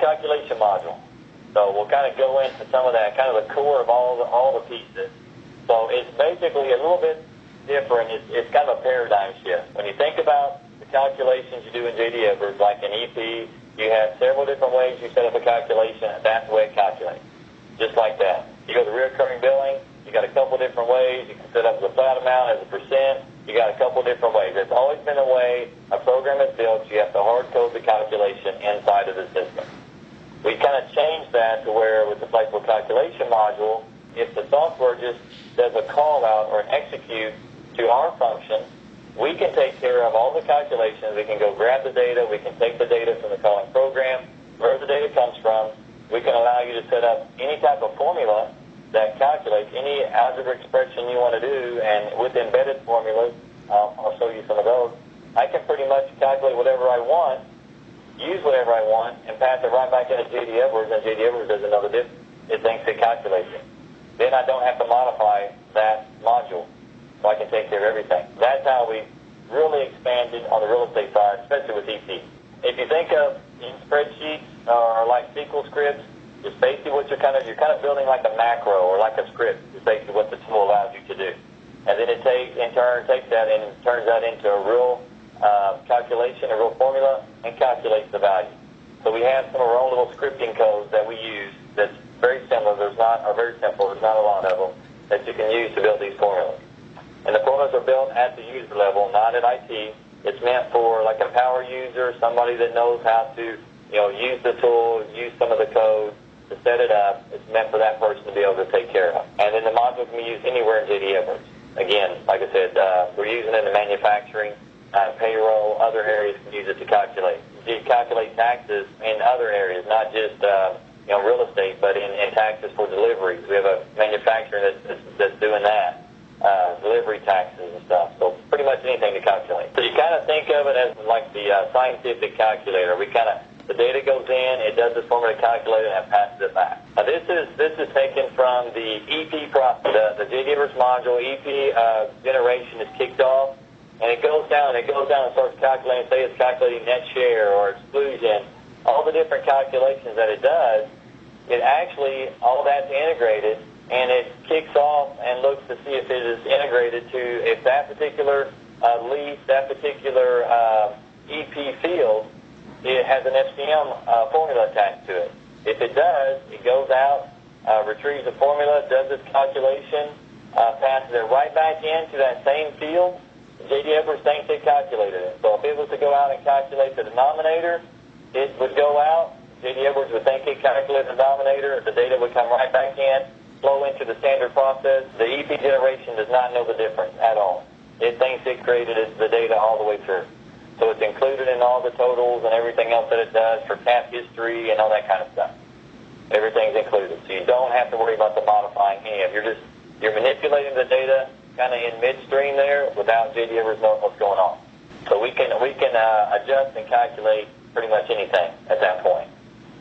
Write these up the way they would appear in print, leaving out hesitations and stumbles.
calculation module. So we'll kind of go into some of that, kind of the core of all the pieces. So it's basically a little bit different. It's kind of a paradigm shift. When you think about the calculations you do in JD Edwards, like in EP, you have several different ways you set up a calculation, and that's the way it calculates, just like that. You go to recurring billing, you got a couple different ways. You can set up as a flat amount, as a percent. You got a couple different ways. It's always been a way a program is built. You have to hard code the calculation inside of the system. We kind of changed that to where with the flexible calculation module, if the software just does a call out or an execute to our function, we can take care of all the calculations. We can go grab the data. We can take the data from the calling program, where the data comes from. We can allow you to set up any type of formula that calculates any algebraic expression you want to do, and with embedded formulas, I'll show you some of those. I can pretty much calculate whatever I want, use whatever I want, and pass it right back into JD Edwards, and JD Edwards doesn't know the difference. It thinks it calculates it. Then I don't have to modify that module, so I can take care of everything. That's how we really expanded on the real estate side, especially with EP. If you think of in spreadsheets or like SQL scripts, it's basically what you're kind of building like a macro or like a script. It's basically what the tool allows you to do. And then it in turn takes that and turns that into a real calculation, a real formula, and calculates the value. So we have some of our own little scripting codes that we use that's very similar. Very simple. There's not a lot of them that you can use to build these formulas. And the formulas are built at the user level, not at IT. It's meant for like a power user, somebody that knows how to, use the tool, use some of the code to set it up. It's meant for that person to be able to take care of. And then the module can be used anywhere in JD Edwards. Again, like I said, we're using it in manufacturing, payroll, other areas can use it to calculate. You calculate taxes in other areas, not just real estate, but in taxes for deliveries. We have a manufacturer that's doing that, delivery taxes and stuff. So pretty much anything to calculate. So you kind of think of it as like the scientific calculator. The data goes in, it does the formula calculator, and passes it back. Now this is taken from the EP process. The JD Edwards module EP generation is kicked off, and it goes down and starts calculating. Say it's calculating net share or exclusion, all the different calculations that it does. It actually, all that's integrated, and it kicks off and looks to see if it is integrated to if that particular lease, that particular EP field, it has an FCM formula attached to it. If it does, it goes out, retrieves the formula, does its calculation, passes it right back into that same field. JD Edwards thinks it calculated it. So if it was to go out and calculate the denominator, it would go out. JD Edwards would think it calculated the denominator. The data would come right back in, flow into the standard process. The EP generation does not know the difference at all. It thinks it created the data all the way through. So it's included in all the totals and everything else that it does for cap history and all that kind of stuff. Everything's included. So you don't have to worry about the modifying any of it. You're manipulating the data kind of in midstream there without JD Edwards knowing what's going on. So we can adjust and calculate pretty much anything at that point.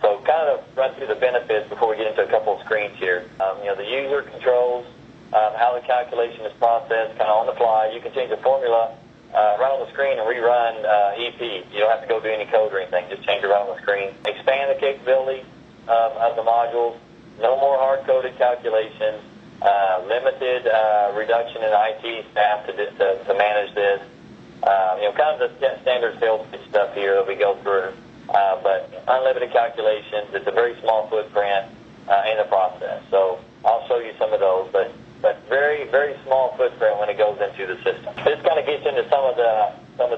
So kind of run through the benefits before we get into a couple of screens here. The user controls how the calculation is processed kind of on the fly. You can change the formula right on the screen and rerun EP. You don't have to go do any code or anything. Just change it right on the screen. Expand the capability of the modules. No more hard-coded calculations. Limited reduction in IT staff to manage this. Kind of the standard sales pitch stuff here that we go through. But unlimited calculations. It's a very small footprint in the process. So I'll show you some of those, but very, very small footprint when it goes into the system. This kind of gets into some of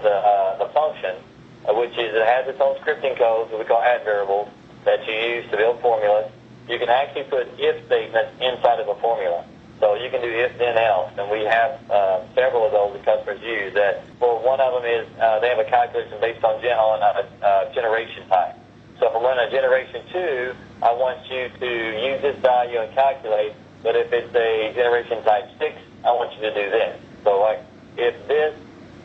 the function, which is it has its own scripting codes that we call add variables that you use to build formulas. You can actually put if statements inside of a formula. So you can do if then else, and we have several of those that customers use. That well, one of them is they have a calculation based on generation type. So if I'm running a generation 2, I want you to use this value and calculate. But if it's a generation type 6, I want you to do this. So like if this,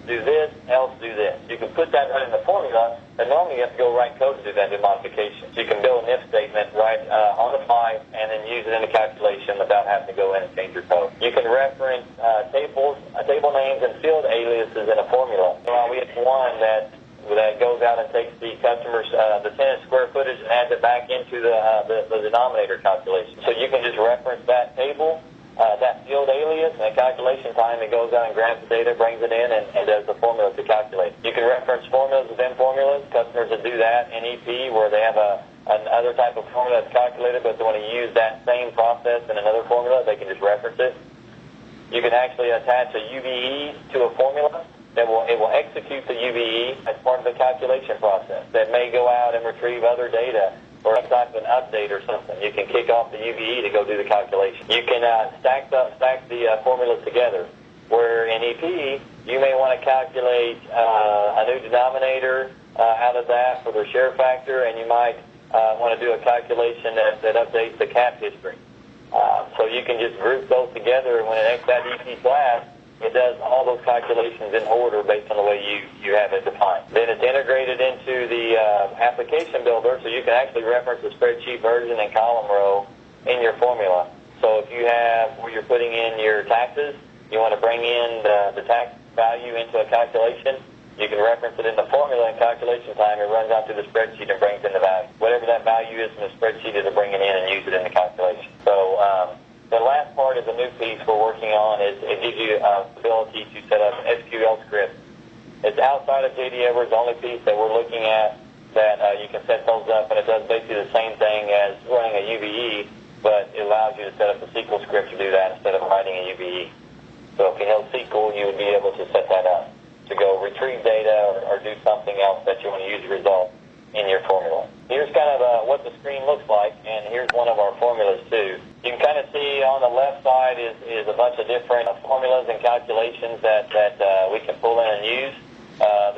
do this, else do this. You can put that right in the formula, and normally you have to go write code to do that, do modifications. So you can build an if statement right on the fly and then use it in the calculation without having to go in and change your code. You can reference table names and field aliases in a formula. We have one that that goes out and takes the customer's the tenant square footage and adds it back into the denominator calculation. So you can just reference that table, that field alias, and a calculation time. It goes out and grabs the data, brings it in, and does the formula to calculate. You can reference formulas within formulas. Customers that do that in EP where they have another type of formula that's calculated, but they want to use that same process in another formula, they can just reference it. You can actually attach a UVE to a formula. It will execute the UVE as part of the calculation process. That may go out and retrieve other data or some type of an update or something. You can kick off the UVE to go do the calculation. You can stack the formulas together. Where in EP, you may want to calculate a new denominator out of that for their share factor, and you might want to do a calculation that updates the cap history. So you can just group those together, and when it makes that EP class, it does all those calculations in order based on the way you have it defined. Then it's integrated into the application builder, so you can actually reference the spreadsheet version and column row in your formula. So if you have where you're putting in your taxes, you want to bring in the tax value into a calculation, you can reference it in the formula and calculation time. It runs out to the spreadsheet and brings in the value. Whatever that value is in the spreadsheet, it'll bring it in and use it in the calculation. So the last part is a new piece we're working on. It gives you the ability to set up SQL scripts. It's outside of JD Edwards, the only piece that we're looking at that you can set those up, and it does basically the same thing as running a UVE, but it allows you to set up a SQL script to do that instead of writing a UVE. So if you know SQL, you would be able to set that up to go retrieve data or do something else that you want to use the result in your formula. Here's kind of what the screen looks like, and here's one of our formulas too. You can kind of see on the left side is a bunch of different formulas and calculations that we can pull in and use.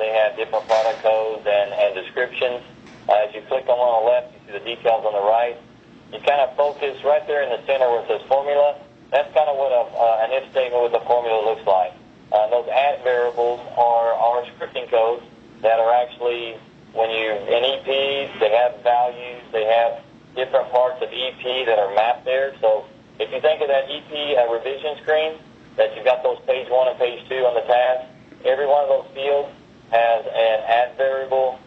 They have different product codes and descriptions. As you click on the left, you see the details on the right. You kind of focus right there in the center where it says formula. That's kind of what an if statement with a formula looks like. Those add variables are scripting codes that are actually, when you in EP, they have values, they have different parts of EP that are mapped there. So if you think of that EP revision screen, that you've got those page 1 and page 2 on the tab, every one of those fields has an add variable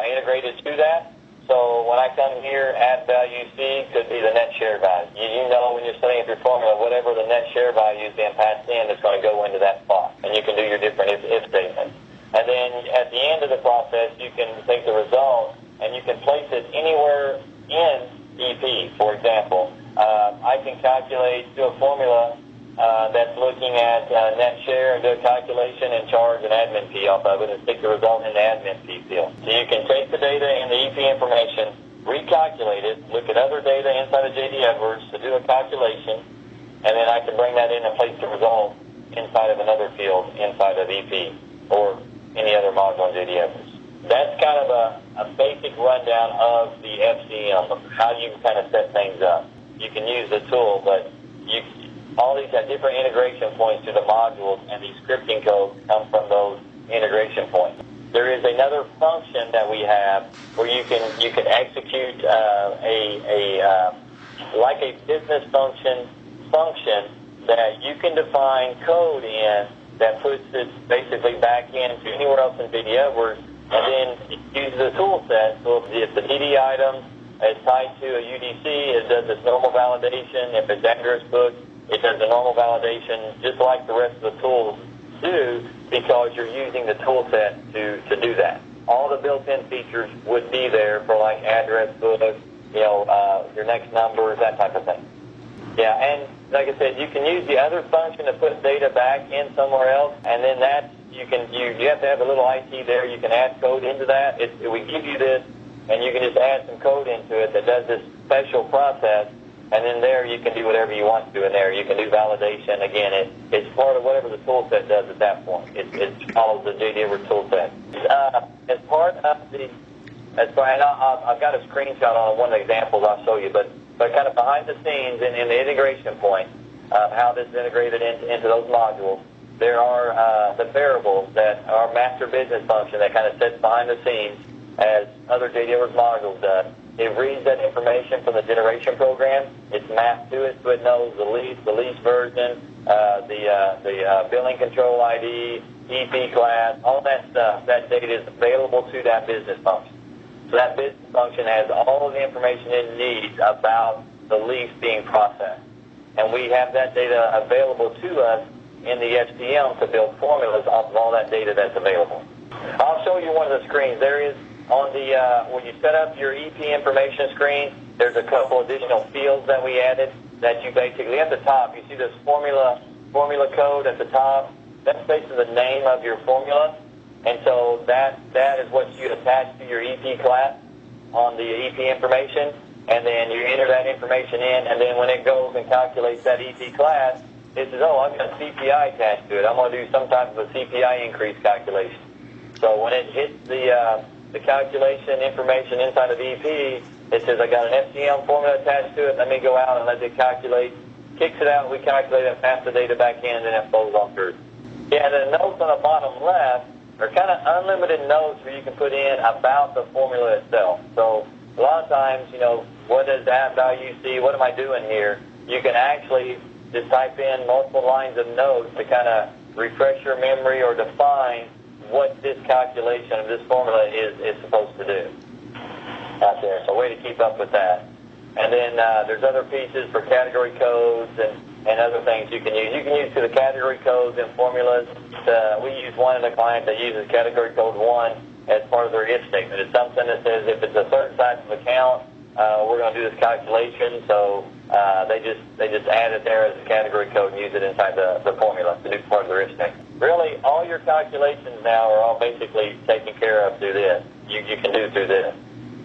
integrated to that. So when I come here, add value C could be the net share value. You know when you're setting up your formula, whatever the net share value is being passed in, it's going to go into that spot. And you can do your different if statements. And then at the end of the process, you can take the result and you can place it anywhere in EP. For example, I can do a formula that's looking at net share and do a calculation and charge an admin fee off of it and stick the result in the admin fee field. So you can take the data in the EP information, recalculate it, look at other data inside of JD Edwards to do a calculation, and then I can bring that in and place the result inside of another field inside of EP or any other module in JD Edwards. That's kind of a basic rundown of the FCM, of how you can kind of set things up. You can use the tool, but all these have different integration points to the modules, and these scripting codes come from those integration points. There is another function that we have where you can execute like a business function that you can define code in that puts it basically back into anywhere else in JD Edwards, and then it uses a tool set. So if the DD item is tied to a UDC, it does its normal validation. If it's address book, it does the normal validation just like the rest of the tools do, because you're using the tool set to do that. All the built-in features would be there for like address book, your next numbers, that type of thing. Yeah, and like I said, you can use the other function to put data back in somewhere else, and then that you have to have a little IT there. You can add code into that. We give you this, and you can just add some code into it that does this special process. And then there you can do whatever you want to do in there. You can do validation. Again, it's part of whatever the tool set does at that point. It follows the JD Edwards tool set. As part of and I've got a screenshot on one of the examples I'll show you, but kind of behind the scenes in the integration point of how this is integrated into those modules, there are the variables that are master business function that kind of sits behind the scenes as other JD Edwards modules does. It reads that information from the generation program. It's mapped to it, so it knows the lease version, the billing control ID, EP class, all that stuff, that data is available to that business function. So that business function has all of the information it needs about the lease being processed. And we have that data available to us in the FCM to build formulas off of all that data that's available. I'll show you one of the screens. There is on the, when you set up your EP information screen, there's a couple additional fields that we added that you basically, at the top, you see this formula code at the top. That's basically the name of your formula. And so that is what you attach to your EP class on the EP information. And then you enter that information in, and then when it goes and calculates that EP class, it says, oh, I've got CPI attached to it. I'm going to do some type of a CPI increase calculation. So when it hits the calculation information inside of EP, it says I got an FCM formula attached to it. Let me go out and let it calculate. Kicks it out, we calculate it, pass the data back in, and then it flows on through. Yeah, the notes on the bottom left are kind of unlimited notes where you can put in about the formula itself. So a lot of times, what does that value see? What am I doing here? You can actually just type in multiple lines of notes to kind of refresh your memory or define what this calculation of this formula is supposed to do out there. So a way to keep up with that. And then there's other pieces for category codes and other things you can use. You can use the category codes and formulas. We use one in the client that uses category code 1 as part of their if statement. It's something that says if it's a certain type of account, we're going to do this calculation. So they just add it there as a category code and use it inside the formula to do part of their if statement. Really, all your calculations now are all basically taken care of through this. You can do through this.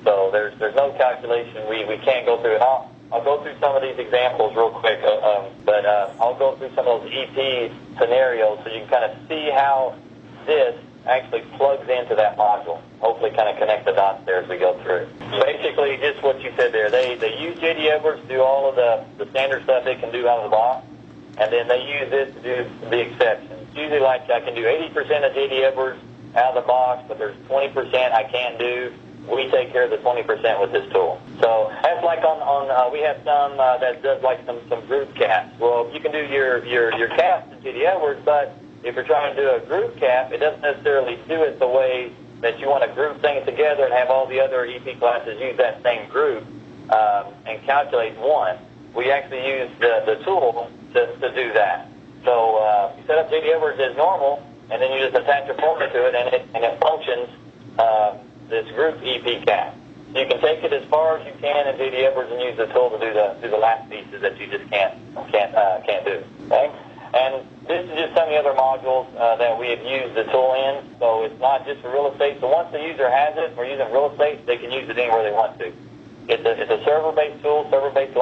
So there's no calculation we can't go through. And I'll go through some of these examples real quick, but I'll go through some of those EP scenarios so you can kind of see how this actually plugs into that module. Hopefully kind of connect the dots there as we go through. Basically, just what you said there. They use J.D. Edwards to do all of the standard stuff they can do out of the box, and then they use this to do the exceptions. Usually like I can do 80% of J.D. Edwards out of the box, but there's 20% I can't do. We take care of the 20% with this tool. So that's like on we have some that does like some group caps. Well, you can do your caps in J.D. Edwards, but if you're trying to do a group cap, it doesn't necessarily do it the way that you want to group things together and have all the other EP classes use that same group and calculate one. We actually use the tool to do that. So you set up J.D. Edwards as normal, and then you just attach a formula to it, and it functions this group EP cap. You can take it as far as you can in J.D. Edwards and use the tool to do the last pieces that you just can't do. Okay? And this is just some of the other modules that we have used the tool in. So it's not just for real estate. So once the user has it, or using real estate, they can use it anywhere they want to. It's a server-based tool. Server-based